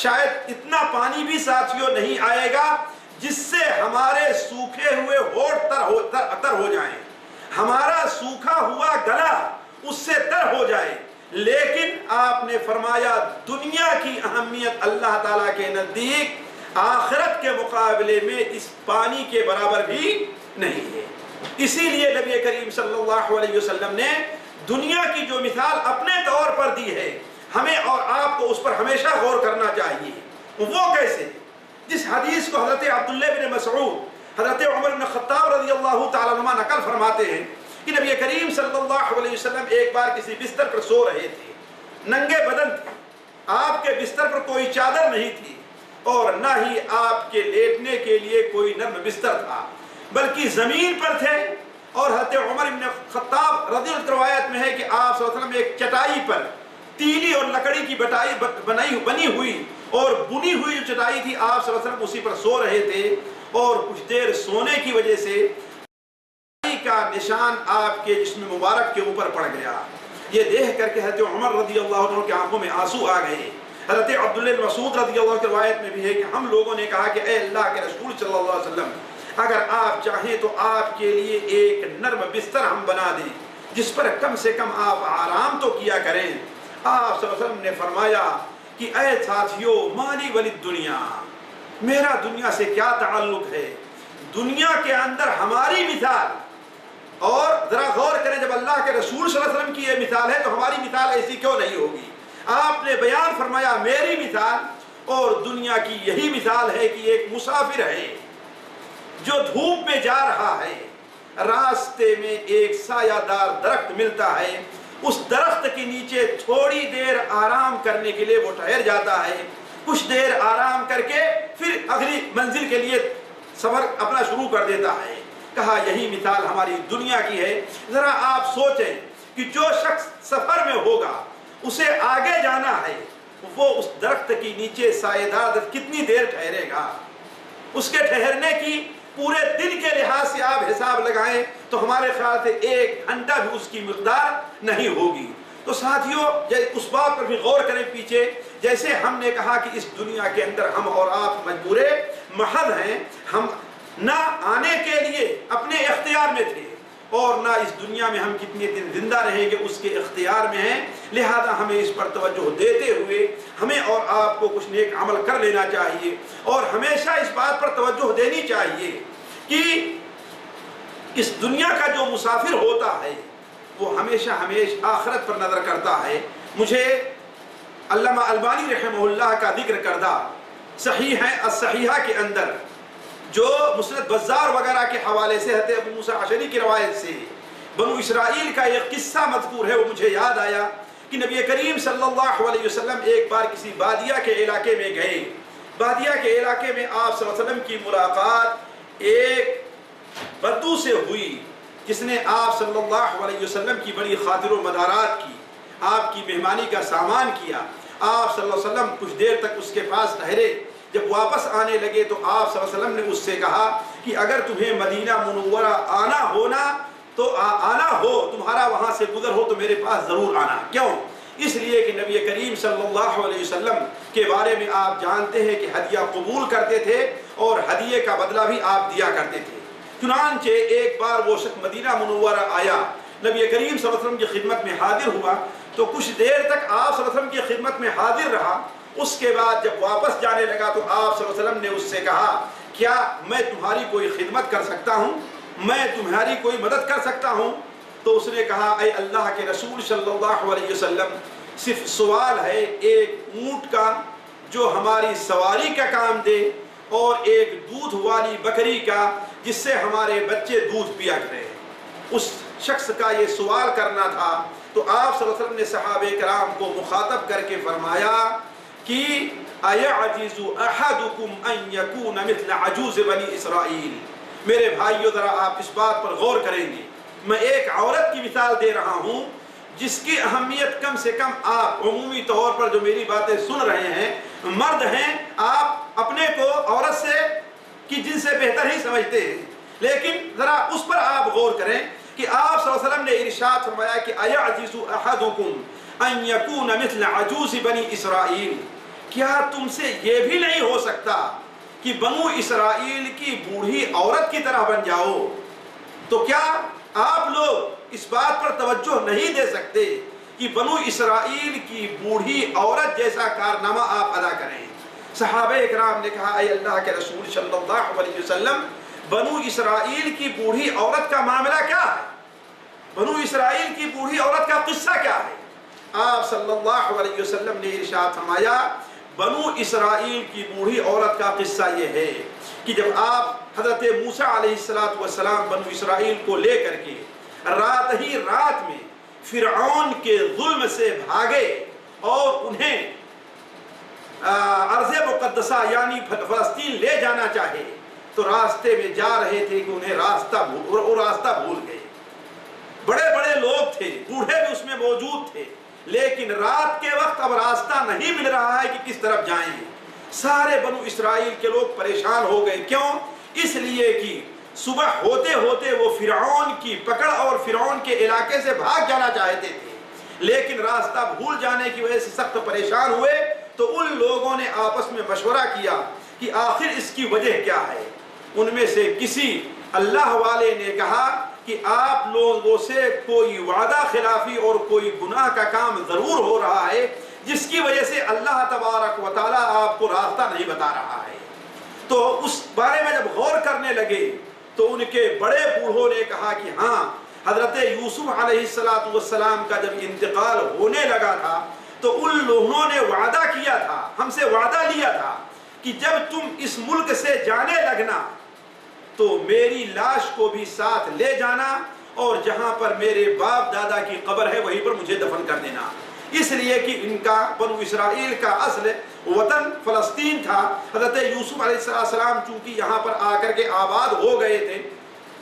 شاید اتنا پانی بھی ساتھیوں نہیں آئے گا جس سے ہمارے سوکھے ہوئے ہونٹ تر ہو جائیں، ہمارا سوکھا ہوا گلا اس سے تر ہو جائے، لیکن آپ نے فرمایا دنیا کی اہمیت اللہ تعالیٰ کے نزدیک آخرت کے مقابلے میں اس پانی کے برابر بھی نہیں ہے۔ اسی لیے نبی کریم صلی اللہ علیہ وسلم نے دنیا کی جو مثال اپنے طور پر دی ہے، ہمیں اور آپ کو اس پر ہمیشہ غور کرنا چاہیے۔ وہ کیسے؟ جس حدیث کو حضرت عبداللہ بن مسعود، حضرت عمر بن خطاب رضی اللہ تعالیٰ عنہ نقل فرماتے ہیں کہ نبی کریم صلی اللہ علیہ وسلم ایک بار کسی بستر پر سو رہے تھے، ننگے بدن تھے، آپ کے بستر پر کوئی چادر نہیں تھی اور نہ ہی آپ کے لیٹنے کے لیے کوئی نرم بستر تھا، بلکہ زمین پر تھے۔ اور حضرت عمر بن خطاب رضی اللہ عنہ روایت میں ہے کہ آپ صلی اللہ علیہ وسلم ایک چٹائی پر، تیلی اور لکڑی کی بنی ہوئی اور بنی ہوئی جو چٹائی تھی، آپ صلی اللہ علیہ وسلم اسی پر سو رہے تھے، اور کچھ دیر سونے کی وجہ سے کا نشان آپ کے جسم مبارک کے اوپر پڑ گیا۔ یہ دیکھ کر کے حضرت عمر رضی اللہ عنہ کی آنکھوں میں آنسو آ گئے۔ حضرت عبداللہ بن مسعود رضی اللہ عنہ کی روایت میں بھی ہے کہ ہم لوگوں نے کہا کہ اے اللہ کے رسول صلی اللہ علیہ وسلم، اگر آپ چاہیں تو آپ کے لیے ایک نرم بستر ہم بنا دیں جس پر کم سے کم آپ آرام تو کیا کریں۔ آپ صلی اللہ علیہ وسلم نے فرمایا کہ اے ساتھیو، مالی ولی دنیا، میرا دنیا سے کیا تعلق ہے؟ دنیا کے اندر ہماری مثال، اور ذرا غور کریں جب اللہ کے رسول صلی اللہ علیہ وسلم کی یہ مثال ہے تو ہماری مثال ایسی کیوں نہیں ہوگی؟ آپ نے بیان فرمایا میری مثال اور دنیا کی یہی مثال ہے کہ ایک مسافر ہے جو دھوپ میں جا رہا ہے، راستے میں ایک سایہ دار درخت ملتا ہے اس درخت کے نیچے تھوڑی دیر آرام کرنے کے لیے وہ ٹھہر جاتا ہے، کچھ دیر آرام کر کے پھر اگلی منزل کے لیے سفر اپنا شروع کر دیتا ہے۔ کہا یہی مثال ہماری دنیا کی ہے۔ ذرا آپ سوچیں کہ جو شخص سفر میں ہوگا اسے آگے جانا ہے، وہ اس درخت کے نیچے سایہ دار کتنی دیر ٹھہرے گا؟ اس کے ٹھہرنے کی پورے دن کے لحاظ سے آپ حساب لگائیں تو ہمارے خیال سے 1 گھنٹہ بھی اس کی مقدار نہیں ہوگی۔ تو ساتھیوں اس بات پر بھی غور کریں پیچھے، جیسے ہم نے کہا کہ اس دنیا کے اندر ہم اور آپ مجبور محض ہیں، ہم نہ آنے کے لیے اپنے اختیار میں تھے اور نہ اس دنیا میں ہم کتنے دن زندہ رہیں گے اس کے اختیار میں ہیں، لہذا ہمیں اس پر توجہ دیتے ہوئے ہمیں اور آپ کو کچھ نیک عمل کر لینا چاہیے، اور ہمیشہ اس بات پر توجہ دینی چاہیے کہ اس دنیا کا جو مسافر ہوتا ہے وہ ہمیشہ آخرت پر نظر کرتا ہے۔ مجھے علامہ البانی رحمہ اللہ کا ذکر کردہ الصحیحہ کے اندر جو مسند بزار وغیرہ کے حوالے سے حضرت ابو موسیٰ اشعری کی روایت سے بنو اسرائیل کا ایک قصہ مذکور ہے، وہ مجھے یاد آیا کہ نبی کریم صلی اللہ علیہ وسلم ایک بار کسی بادیہ کے علاقے میں گئے۔ بادیہ کے علاقے میں آپ صلی اللہ علیہ وسلم کی ملاقات ایک بدو سے ہوئی جس نے آپ صلی اللہ علیہ وسلم کی بڑی خاطر و مدارات کی، آپ کی مہمانی کا سامان کیا۔ آپ صلی اللہ علیہ وسلم کچھ دیر تک اس کے پاس ٹھہرے، جب واپس آنے لگے تو آپ صلی اللہ علیہ وسلم نے اس سے کہا کہ اگر تمہیں مدینہ منورہ آنا ہو تمہارا وہاں سے گزر ہو تو میرے پاس ضرور آنا۔ کیوں؟ اس لیے کہ نبی کریم صلی اللہ علیہ وسلم کے بارے میں آپ جانتے ہیں کہ ہدیہ قبول کرتے تھے اور ہدیے کا بدلہ بھی آپ دیا کرتے تھے۔ چنانچہ ایک بار وہ شخص مدینہ منورہ آیا، نبی کریم صلی اللہ علیہ وسلم کی خدمت میں حاضر ہوا تو کچھ دیر تک آپ صلی اللہ علیہ وسلم کی خدمت میں حاضر رہا۔ اس کے بعد جب واپس جانے لگا تو آپ صلی اللہ علیہ وسلم نے اس سے کہا کیا میں تمہاری کوئی خدمت کر سکتا ہوں، میں تمہاری کوئی مدد کر سکتا ہوں؟ تو اس نے کہا اے اللہ کے رسول صلی اللہ علیہ وسلم، صرف سوال ہے ایک اونٹ کا جو ہماری سواری کا کام دے اور ایک دودھ والی بکری کا جس سے ہمارے بچے دودھ پیا کریں۔ اس شخص کا یہ سوال کرنا تھا تو آپ صلی اللہ علیہ وسلم نے صحابہ کرام کو مخاطب کر کے فرمایا کہ اَيَعْجِزُ أَحَدُكُمْ أَن يَكُونَ مِثْلَ عَجُوزِ بَنِي اسرائیل۔ میرے بھائیو ذرا آپ اس بات پر غور کریں گے، میں ایک عورت کی مثال دے رہا ہوں جس کی اہمیت کم سے کم آپ عمومی طور پر جو میری باتیں سن رہے ہیں مرد ہیں، آپ اپنے کو عورت سے کی جن سے بہتر ہی سمجھتے ہیں، لیکن ذرا اس پر آپ غور کریں کہ آپ صلی اللہ علیہ وسلم نے ارشاد فرمایا کہ اَيَعْجِزُ أَحَدُكُمْ أَن يَكُونَ مِثْلَ عَجُوزِ بَنِي اسرائیل۔ کیا تم سے یہ بھی نہیں ہو سکتا کہ بنو اسرائیل کی بوڑھی عورت کی طرح بن جاؤ؟ تو کیا آپ لوگ اس بات پر توجہ نہیں دے سکتے کہ بنو اسرائیل کی بوڑھی عورت جیسا کارنامہ آپ ادا کریں؟ صحابہ اکرام نے کہا اے اللہ کے رسول صلی اللہ علیہ وسلم، بنو اسرائیل کی بوڑھی عورت کا معاملہ کیا ہے؟ بنو اسرائیل کی بوڑھی عورت کا قصہ کیا ہے؟ آپ صلی اللہ علیہ وسلم نے ارشاد فرمایا بنو اسرائیل کی بوڑھی عورت کا قصہ یہ ہے کہ جب آپ حضرت موسیٰ علیہ السلام بنو اسرائیل کو لے کر کے رات میں فرعون کے ظلم سے بھاگے اور انہیں ارض مقدسہ یعنی فلسطین لے جانا چاہے تو راستے میں جا رہے تھے کہ انہیں راستہ بھول گئے۔ بڑے بڑے لوگ تھے، بوڑھے بھی اس میں موجود تھے، لیکن رات کے وقت اب راستہ نہیں مل رہا ہے کہ کس طرف جائیں۔ سارے بنو اسرائیل کے لوگ پریشان ہو گئے۔ کیوں؟ اس لیے کہ صبح ہوتے ہوتے وہ فرعون کی پکڑ اور فرعون کے علاقے سے بھاگ جانا چاہتے تھے، لیکن راستہ بھول جانے کی وجہ سے سخت پریشان ہوئے۔ تو ان لوگوں نے آپس میں مشورہ کیا کہ آخر اس کی وجہ کیا ہے۔ ان میں سے کسی اللہ والے نے کہا کہ آپ لوگوں سے کوئی وعدہ خلافی اور کوئی گناہ کا کام ضرور ہو رہا ہے جس کی وجہ سے اللہ تبارک و تعالیٰ آپ کو راستہ نہیں بتا رہا ہے۔ تو اس بارے میں جب غور کرنے لگے تو ان کے بڑے بوڑھوں نے کہا کہ ہاں، حضرت یوسف علیہ السلام کا جب انتقال ہونے لگا تھا تو ان لوگوں نے وعدہ کیا تھا، ہم سے وعدہ لیا تھا کہ جب تم اس ملک سے جانے لگنا تو میری لاش کو بھی ساتھ لے جانا اور جہاں پر میرے باپ دادا کی قبر ہے وہیں پر مجھے دفن کر دینا، اس لیے کہ ان کا بنو اسرائیل کا اصل وطن فلسطین تھا۔ حضرت یوسف علیہ السلام چونکہ یہاں پر آ کر کے آباد ہو گئے تھے،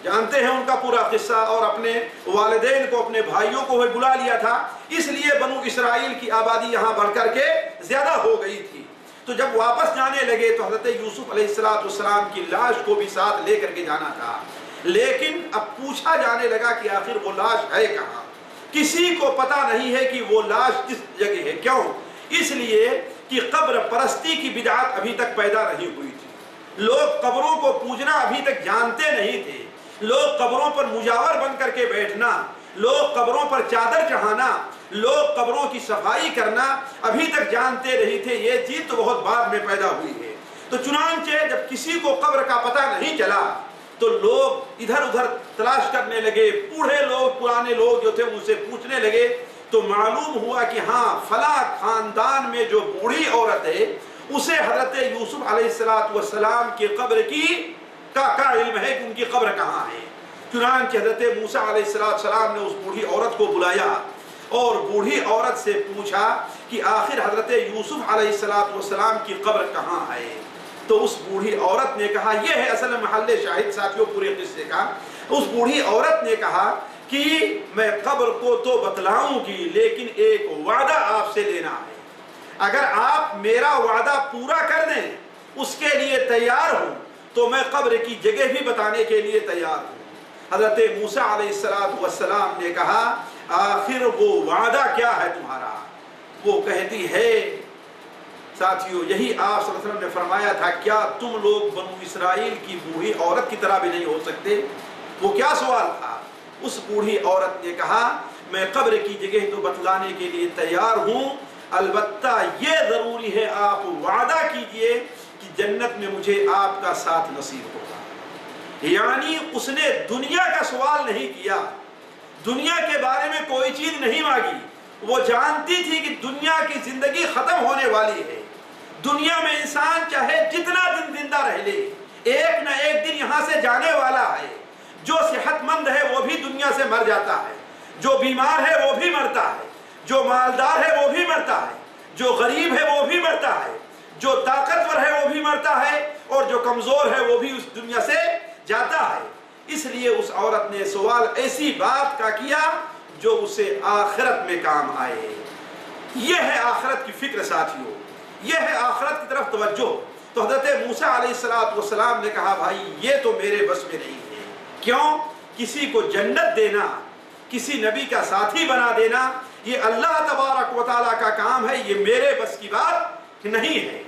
جانتے ہیں ان کا پورا قصہ، اور اپنے والدین کو اپنے بھائیوں کو بھی بلا لیا تھا، اس لیے بنو اسرائیل کی آبادی یہاں بڑھ کر کے زیادہ ہو گئی تھی۔ تو جب واپس جانے لگے تو حضرت یوسف علیہ السلام کی لاش کو بھی ساتھ لے کر کے جانا تھا، لیکن اب پوچھا جانے لگا کہ آخر وہ لاش ہے کہاں؟ کسی کو پتا نہیں ہے کہ وہ لاش کس جگہ ہے۔ کیوں؟ اس لیے کہ قبر پرستی کی بدعت ابھی تک پیدا نہیں ہوئی تھی، لوگ قبروں کو پوجنا ابھی تک جانتے نہیں تھے، لوگ قبروں پر مجاور بن کر کے بیٹھنا، لوگ قبروں پر چادر چڑھانا، لوگ قبروں کی صفائی کرنا ابھی تک جانتے نہیں تھے۔ یہ چیز تو بہت بعد میں پیدا ہوئی ہے۔ تو چنانچہ جب کسی کو قبر کا پتہ نہیں چلا تو لوگ ادھر ادھر تلاش کرنے لگے، بوڑھے لوگ، پرانے لوگ جو تھے ان سے پوچھنے لگے، تو معلوم ہوا کہ ہاں فلاں خاندان میں جو بوڑھی عورت ہے اسے حضرت یوسف علیہ السلام کی قبر کا علم ہے کہ ان کی قبر کہاں ہے۔ چنانچہ حضرت موسیٰ علیہ السلام نے اس بوڑھی عورت کو بلایا اور بوڑھی عورت سے پوچھا کہ آخر حضرت یوسف علیہ السلام کی قبر کہاں ہے؟ تو اس بوڑھی عورت نے کہا، یہ ہے اصل محل شاہد ساتھیوں پورے قصے کا، اس بوڑھی عورت نے کہا کہ میں قبر کو تو بتلاؤں گی لیکن ایک وعدہ آپ سے لینا ہے، اگر آپ میرا وعدہ پورا کر دیں، اس کے لیے تیار ہوں تو میں قبر کی جگہ بھی بتانے کے لیے تیار ہوں۔ حضرت موسیٰ علیہ السلام نے کہا، آخر وہ وعدہ کیا ہے تمہارا؟ وہ کہتی ہے، ساتھیو یہی آپ صلی اللہ علیہ وسلم نے فرمایا تھا، کیا تم لوگ بنو اسرائیل کی بوڑھی عورت کی طرح بھی نہیں ہو سکتے؟ وہ کیا سوال تھا؟ اس بوڑھی عورت نے کہا، میں قبر کی جگہ تو بتلانے کے لیے تیار ہوں، البتہ یہ ضروری ہے آپ وعدہ کیجئے کہ جنت میں مجھے آپ کا ساتھ نصیب ہوگا۔ یعنی اس نے دنیا کا سوال نہیں کیا، دنیا کے بارے میں کوئی چیز نہیں مانگی، وہ جانتی تھی کہ دنیا کی زندگی ختم ہونے والی ہے، دنیا میں انسان چاہے جتنا دن زندہ رہ لے ایک نہ ایک دن یہاں سے جانے والا ہے، جو صحت مند ہے وہ بھی دنیا سے مر جاتا ہے، جو بیمار ہے وہ بھی مرتا ہے، جو مالدار ہے وہ بھی مرتا ہے، جو غریب ہے وہ بھی مرتا ہے، جو طاقتور ہے وہ بھی مرتا ہے، اور جو کمزور ہے وہ بھی اس دنیا سے جاتا ہے۔ اس لیے اس عورت نے سوال ایسی بات کا کیا جو اسے آخرت میں کام آئے۔ یہ ہے آخرت کی فکر ساتھیوں، یہ ہے آخرت کی طرف توجہ۔ تو حضرت موسیٰ علیہ السلام نے کہا، بھائی یہ تو میرے بس میں نہیں ہے۔ کیوں؟ کسی کو جنت دینا، کسی نبی کا ساتھی بنا دینا، یہ اللہ تبارک و تعالیٰ کا کام ہے، یہ میرے بس کی بات نہیں ہے۔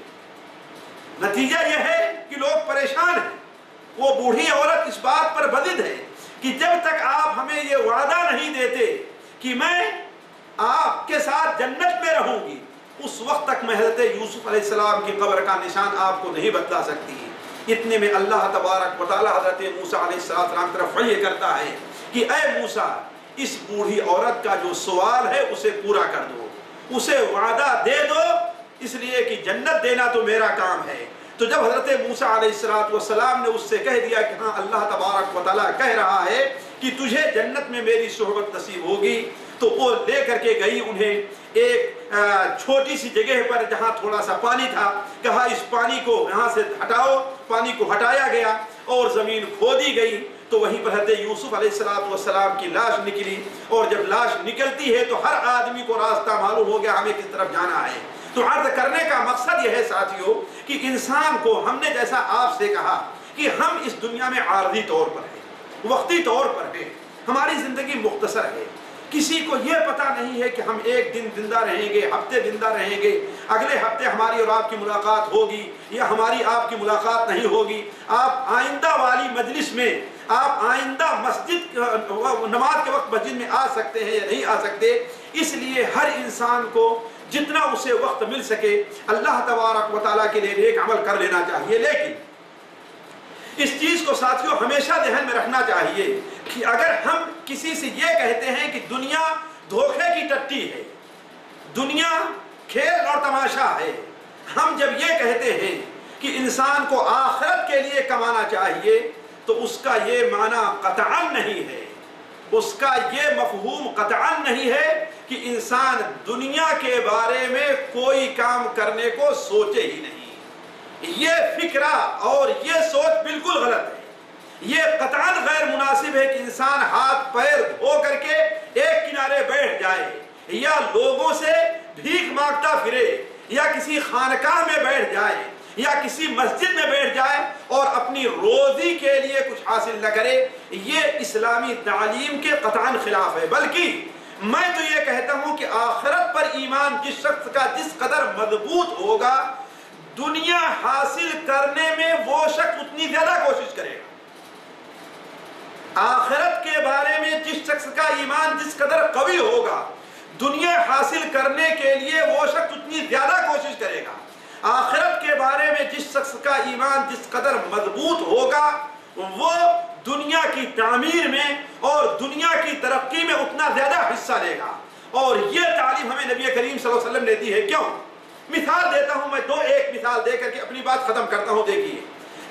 نتیجہ یہ ہے کہ لوگ پریشان ہیں۔ وہ بوڑھی عورت اس بات پر بدد ہے کہ جب تک آپ ہمیں یہ وعدہ نہیں دیتے کہ میں آپ کے ساتھ جنت میں رہوں گی، اس وقت تک میں حضرت یوسف علیہ السلام کی قبر کا نشان آپ کو نہیں بتلا سکتی۔ اتنے میں اللہ تبارک و تعالیٰ حضرت موسیٰ علیہ السلام طرف وحی کرتا ہے کہ اے موسیٰ، اس بوڑھی عورت کا جو سوال ہے اسے پورا کر دو، اسے وعدہ دے دو، اس لیے کہ جنت دینا تو میرا کام ہے۔ تو جب حضرت موسیٰ علیہ السلام نے اس سے کہہ دیا کہ ہاں اللہ تبارک و تعالیٰ کہہ رہا ہے کہ تجھے جنت میں میری صحبت نصیب ہوگی، تو وہ لے کر کے گئی انہیں ایک چھوٹی سی جگہ پر جہاں تھوڑا سا پانی تھا، کہا اس پانی کو یہاں سے ہٹاؤ۔ پانی کو ہٹایا گیا اور زمین کھودی گئی، تو وہیں پر حضرت یوسف علیہ السلام کی لاش نکلی، اور جب لاش نکلتی ہے تو ہر آدمی کو راستہ معلوم ہو گیا ہمیں کس طرف جانا ہے۔ تو عرض کرنے کا مقصد یہ ہے ساتھیوں کہ انسان کو ہم نے جیسا آپ سے کہا کہ ہم اس دنیا میں عارضی طور پر ہیں، وقتی طور پر ہیں، ہماری زندگی مختصر ہے، کسی کو یہ پتہ نہیں ہے کہ ہم ایک دن زندہ رہیں گے، ہفتے زندہ رہیں گے، اگلے ہفتے ہماری اور آپ کی ملاقات ہوگی یا ہماری آپ کی ملاقات نہیں ہوگی۔ آپ آئندہ والی مجلس میں، آپ آئندہ مسجد نماز کے وقت مسجد میں آ سکتے ہیں یا نہیں آ سکتے۔ اس لیے ہر انسان کو جتنا اسے وقت مل سکے اللہ تبارک و تعالیٰ کے لیے ایک عمل کر لینا چاہیے۔ لیکن اس چیز کو ساتھیوں ہمیشہ ذہن میں رکھنا چاہیے کہ اگر ہم کسی سے یہ کہتے ہیں کہ دنیا دھوکے کی ٹٹی ہے، دنیا کھیل اور تماشا ہے، ہم جب یہ کہتے ہیں کہ انسان کو آخرت کے لیے کمانا چاہیے، تو اس کا یہ معنی قطعاً نہیں ہے اس کا یہ مفہوم قطعاً نہیں ہے کہ انسان دنیا کے بارے میں کوئی کام کرنے کو سوچے ہی نہیں۔ یہ فکرہ اور یہ سوچ بالکل غلط ہے۔ یہ قطعاً غیر مناسب ہے کہ انسان ہاتھ پیر دھو کر کے ایک کنارے بیٹھ جائے یا لوگوں سے بھیک مانگتا پھرے یا کسی خانقاہ میں بیٹھ جائے یا کسی مسجد میں بیٹھ جائے اور اپنی روزی کے لیے کچھ حاصل نہ کرے۔ یہ اسلامی تعلیم کے قطعاً خلاف ہے۔ بلکہ میں تو یہ کہتا ہوں کہ آخرت پر ایمان جس شخص کا جس قدر مضبوط ہوگا، دنیا حاصل کرنے میں وہ شخص اتنی زیادہ کوشش کرے گا۔ آخرت کے بارے میں جس شخص کا ایمان جس قدر قوی ہوگا، دنیا حاصل کرنے کے لیے وہ شخص اتنی زیادہ کوشش کرے گا۔ آخرت کے بارے میں جس شخص کا ایمان جس قدر مضبوط ہوگا، وہ دنیا کی تعمیر میں اور دنیا کی ترقی میں اتنا زیادہ حصہ لے گا۔ اور یہ تعلیم ہمیں نبی کریم صلی اللہ علیہ وسلم نے دی ہے۔ کیوں؟ مثال دیتا ہوں میں، ایک مثال دے کر کے اپنی بات ختم کرتا ہوں۔ دیکھیے،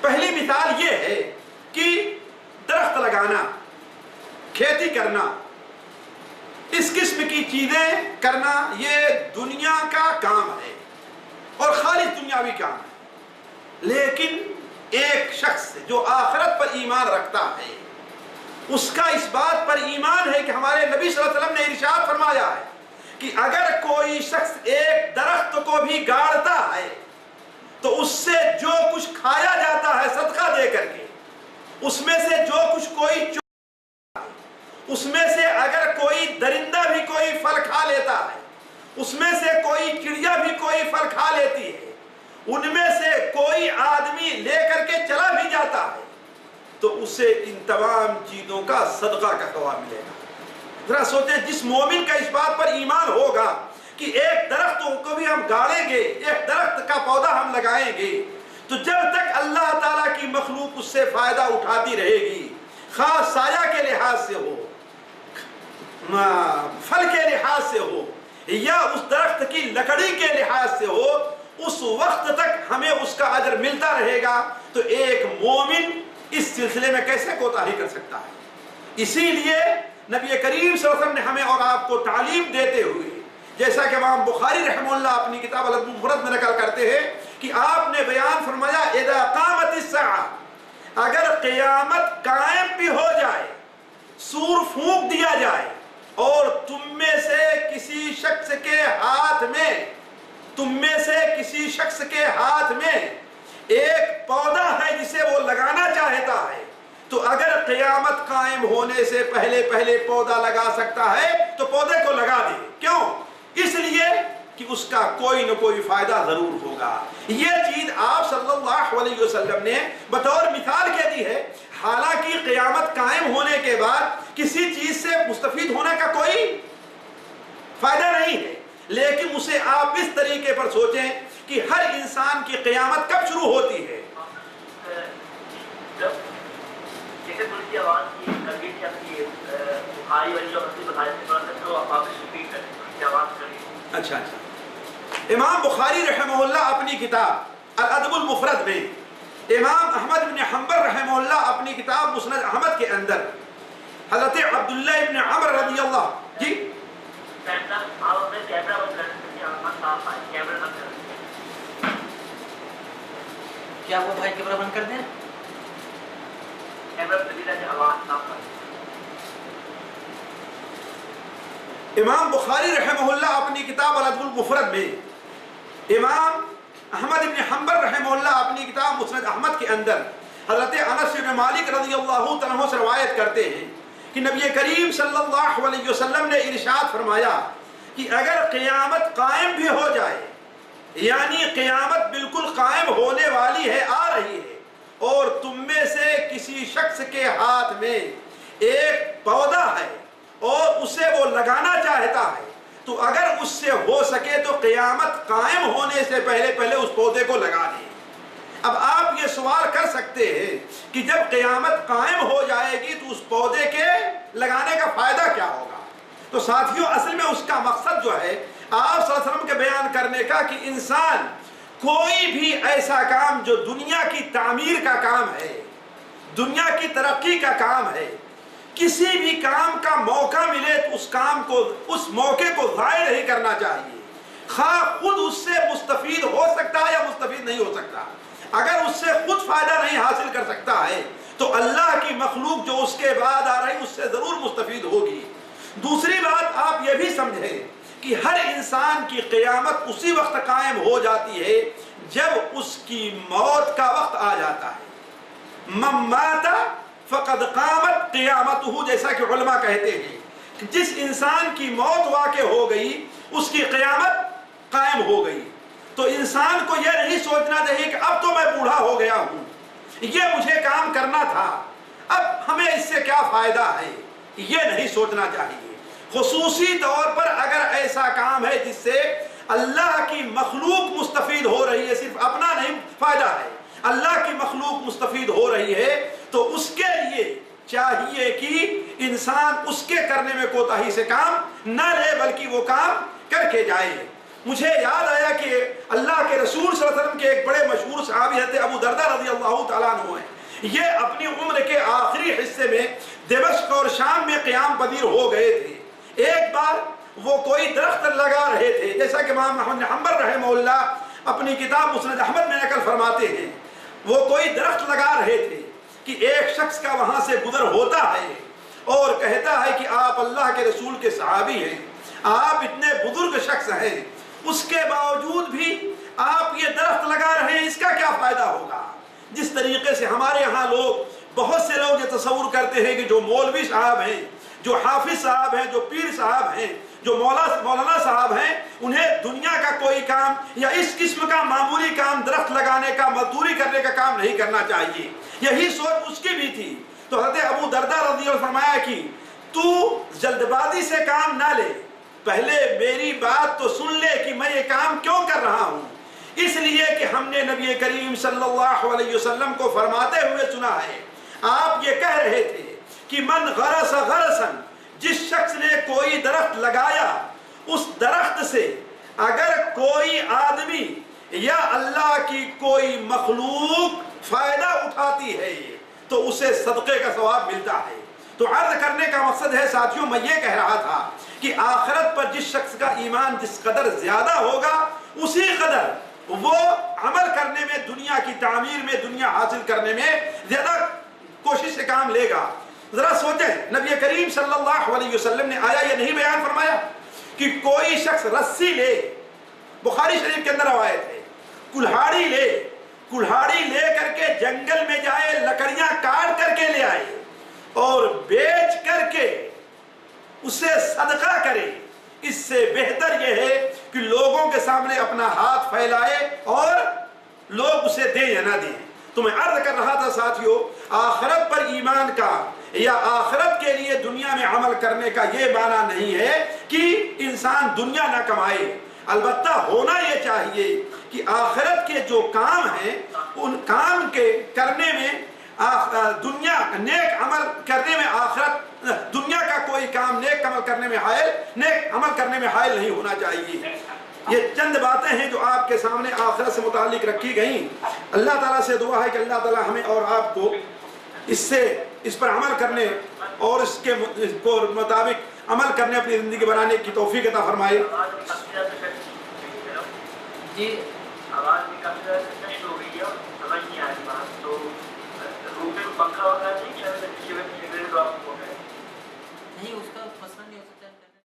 پہلی مثال یہ ہے کہ درخت لگانا، کھیتی کرنا، اس قسم کی چیزیں کرنا یہ دنیا کا کام ہے اور خالص دنیاوی کام ہے۔ لیکن ایک شخص جو آخرت پر ایمان رکھتا ہے، اس کا اس بات پر ایمان ہے کہ ہمارے نبی صلی اللہ علیہ وسلم نے ارشاد فرمایا ہے کہ اگر کوئی شخص ایک درخت کو بھی گاڑتا ہے تو اس سے جو کچھ کھایا جاتا ہے صدقہ دے کر کے، اس میں سے جو کچھ کوئی اس میں سے اگر کوئی درندہ بھی کوئی پھل کھا لیتا ہے، اس میں سے کوئی چڑیا بھی کوئی پھل کھا لیتی ہے، ان میں سے کوئی آدمی لے کر کے چلا بھی جاتا ہے، تو اسے ان تمام چیزوں کا صدقہ کا ثواب ملے گا۔ ذرا سوچیں، جس مومن کا اس بات پر ایمان ہوگا کہ ایک درخت کو بھی ہم گاڑیں گے، ایک درخت کا پودا ہم لگائیں گے، تو جب تک اللہ تعالیٰ کی مخلوق اس سے فائدہ اٹھاتی رہے گی، خاص سایہ کے لحاظ سے ہو، پھل کے لحاظ سے ہو یا اس درخت کی لکڑی کے لحاظ سے ہو، اس وقت تک ہمیں اس کا اجر ملتا رہے گا۔ تو ایک مومن اس سلسلے میں کیسے کوتاہی کر سکتا ہے؟ اسی لیے نبی کریم صلی اللہ علیہ وسلم نے ہمیں اور آپ کو تعلیم دیتے ہوئے، جیسا کہ امام بخاری رحمہ اللہ اپنی کتاب الادب المفرد میں نقل کرتے ہیں کہ آپ نے بیان فرمایا، اذا قامت الساعہ، اگر قیامت قائم بھی ہو جائے، سور پھونک دیا جائے اور تم میں سے کسی شخص کے ہاتھ میں ایک پودا ہے جسے وہ لگانا چاہتا ہے، تو اگر قیامت قائم ہونے سے پہلے پودا لگا سکتا ہے تو پودے کو لگا دے۔ کیوں؟ اس لیے کہ اس کا کوئی نہ کوئی فائدہ ضرور ہوگا۔ یہ چیز آپ صلی اللہ علیہ وسلم نے بطور مثال کے دی ہے۔ حالانکہ قیامت قائم ہونے کے بعد کسی چیز سے مستفید ہونے کا کوئی فائدہ نہیں ہے، لیکن اسے آپ اس طریقے پر سوچیں کہ ہر انسان کی قیامت کب شروع ہوتی ہے؟ جیسے پولیس کی آواز کی تربیت کی اپنی بخاری والی جو اصلی بتائی تو آپ ریپیٹ کریں کی آواز کریں۔ اچھا، امام بخاری رحمہ اللہ اپنی کتاب الادب المفرد میں، امام احمد بن حنبل رحمہ اللہ اپنی کتاب مسند احمد کے اندر حضرت عبداللہ ابن عمر رضی اللہ جی کیا وہ بھائی کیمرہ بند کر دیں؟ امام بخاری رحمہ اللہ اپنی کتاب الادب المفرد میں، امام احمد بن حنبل رحمہ اللہ اپنی کتاب مسند احمد کے اندر حضرت انس بن مالک رضی اللہ عنہ سے روایت کرتے ہیں کہ نبی کریم صلی اللہ علیہ وسلم نے ارشاد فرمایا کہ اگر قیامت قائم بھی ہو جائے، یعنی قیامت بالکل قائم ہونے والی ہے، آ رہی ہے، اور تم میں سے کسی شخص کے ہاتھ میں ایک پودا ہے اور اسے وہ لگانا چاہتا ہے، تو اگر اس سے ہو سکے تو قیامت قائم ہونے سے پہلے اس پودے کو لگا دیں۔ اب آپ یہ سوال کر سکتے ہیں کہ جب قیامت قائم ہو جائے گی تو اس پودے کے لگانے کا فائدہ کیا ہوگا؟ تو ساتھیوں، اصل میں اس کا مقصد جو ہے آپ صلی اللہ علیہ وسلم کے بیان کرنے کا کہ انسان کوئی بھی ایسا کام جو دنیا کی تعمیر کا کام ہے، دنیا کی ترقی کا کام ہے، کسی بھی کام کا موقع ملے تو اس کام کو، اس موقع کو ضائع نہیں کرنا چاہیے، خواہ خود اس سے مستفید ہو سکتا ہے یا مستفید نہیں ہو سکتا۔ اگر اس سے خود فائدہ نہیں حاصل کر سکتا ہے تو اللہ کی مخلوق جو اس کے بعد آ رہی اس سے ضرور مستفید ہوگی۔ دوسری بات آپ یہ بھی سمجھیں کہ ہر انسان کی قیامت اسی وقت قائم ہو جاتی ہے جب اس کی موت کا وقت آ جاتا ہے۔ من مات فقد قامت قیامتہ، جیسا کہ علماء کہتے ہیں جس انسان کی موت واقع ہو گئی اس کی قیامت قائم ہو گئی۔ تو انسان کو یہ نہیں سوچنا چاہیے کہ اب تو میں بوڑھا ہو گیا ہوں، یہ مجھے کام کرنا تھا، اب ہمیں اس سے کیا فائدہ ہے، یہ نہیں سوچنا چاہیے۔ خصوصی طور پر اگر ایسا کام ہے جس سے اللہ کی مخلوق مستفید ہو رہی ہے، صرف اپنا نہیں فائدہ ہے، اللہ کی مخلوق مستفید ہو رہی ہے، تو اس کے لیے چاہیے کہ انسان اس کے کرنے میں کوتاہی سے کام نہ لے بلکہ وہ کام کر کے جائے۔ مجھے یاد آیا کہ اللہ کے رسول صلی اللہ علیہ وسلم کے ایک بڑے مشہور صحابی حضرت ابو دردہ رضی اللہ تعالیٰ عنہ ہیں۔ یہ اپنی عمر کے آخری حصے میں دمشق اور شام میں قیام پذیر ہو گئے تھے۔ ایک بار وہ کوئی درخت لگا رہے تھے، جیسا کہ امام احمد بن حنبل رحمہ اللہ اپنی کتاب مسند احمد میں نقل فرماتے ہیں، وہ کوئی درخت لگا رہے تھے کہ ایک شخص کا وہاں سے گزر ہوتا ہے اور کہتا ہے کہ آپ اللہ کے رسول کے صحابی ہیں، آپ اتنے بزرگ شخص ہیں، اس کے باوجود بھی آپ یہ درخت لگا رہے ہیں، اس کا کیا فائدہ ہوگا؟ جس طریقے سے ہمارے ہاں لوگ، بہت سے لوگ یہ تصور کرتے ہیں کہ جو مولوی صاحب ہیں، جو حافظ صاحب ہیں، جو پیر صاحب ہیں، جو مولانا صاحب ہیں، انہیں دنیا کا کوئی کام یا اس قسم کا معمولی کام، درخت لگانے کا، مزدوری کرنے کا کام نہیں کرنا چاہیے۔ یہی سوچ اس کی بھی تھی۔ تو حضرت ابو دردہ رضی اللہ عنہ فرمایا کہ تو جلد بازی سے کام نہ لے، پہلے میری بات تو سن لے کہ میں یہ کام کیوں کر رہا ہوں۔ اس لیے کہ ہم نے نبی کریم صلی اللہ علیہ وسلم کو فرماتے ہوئے سنا ہے، آپ یہ کہہ رہے تھے کہ من غرس غرسا، جس شخص نے کوئی درخت لگایا، اس درخت سے اگر کوئی آدمی یا اللہ کی کوئی مخلوق فائدہ اٹھاتی ہے تو اسے صدقے کا ثواب ملتا ہے۔ تو عرض کرنے کا مقصد ہے ساتھیوں، میں یہ کہہ رہا تھا کہ آخرت پر جس شخص کا ایمان جس قدر زیادہ ہوگا اسی قدر وہ عمل کرنے میں، دنیا کی تعمیر میں، دنیا حاصل کرنے میں زیادہ کوشش سے کام لے گا۔ ذرا سوچیں، نبی کریم صلی اللہ علیہ وسلم نے آیا یہ نہیں بیان فرمایا کہ کوئی شخص رسی لے، بخاری شریف کے اندر روایت ہے، کلہاڑی لے کر کے جنگل میں جائے، لکڑیاں کاٹ کر کے لے آئے اور بیچ کر کے اسے صدقہ کرے، اس سے بہتر یہ ہے کہ لوگوں کے سامنے اپنا ہاتھ پھیلائے اور لوگ اسے دیں یا نہ دیں۔ تو میں عرض کر رہا تھا ساتھیوں، آخرت پر ایمان کا یا آخرت کے لیے دنیا میں عمل کرنے کا یہ معنی نہیں ہے کہ انسان دنیا نہ کمائے، البتہ ہونا یہ چاہیے کہ آخرت کے جو کام ہیں ان کام کے کرنے میں دنیا نیک عمل کرنے میں آخرت دنیا کا کوئی کام نیک عمل کرنے میں حائل نہیں ہونا چاہیے۔ یہ چند باتیں ہیں جو آپ کے سامنے آخرت سے متعلق رکھی گئیں۔ اللہ تعالیٰ سے دعا ہے کہ اللہ تعالیٰ ہمیں اور آپ کو اس پر عمل کرنے اور اس کے مطابق عمل کرنے، اپنی زندگی بنانے کی توفیق عطا فرمائے۔ جی آواز بھی کافی زیادہ نشٹ ہو گئی ہے اور سمجھ نہیں آ رہی بات، تو روم میں پنکھا وغیرہ نہیں چل رہا، کسی وجہ سے ڈراپ ہو گئے، نہیں اس کا مسئلہ نہیں ہو سکتا۔